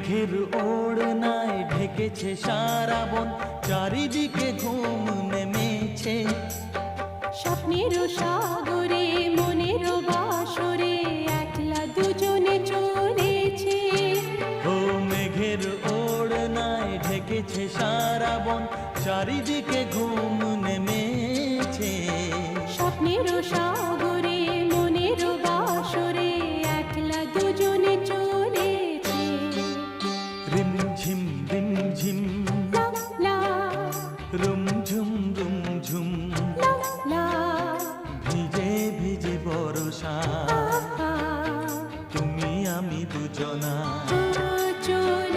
মেঘের ওড়নায় ঢেকেছে সারা বন, চারিদিকে ঘুম নেমেছে। স্বপ্নের সাগরে মনের বাসরে একলা দুজনে চলেছে। ও মেঘের ওড়নায় ঢেকেছে সারা বন, চারিদিকে ঘুম নেমেছে। স্বপ্নের সাগরে মনের বাসরে একলা দুজনে চলেছে। রিমঝিম রিমঝিম লা লা রুমঝুম রুমঝুম, লা লা ভিজে ভিজে বর্ষা, আহা, তুমি আমি দুজনা। চলে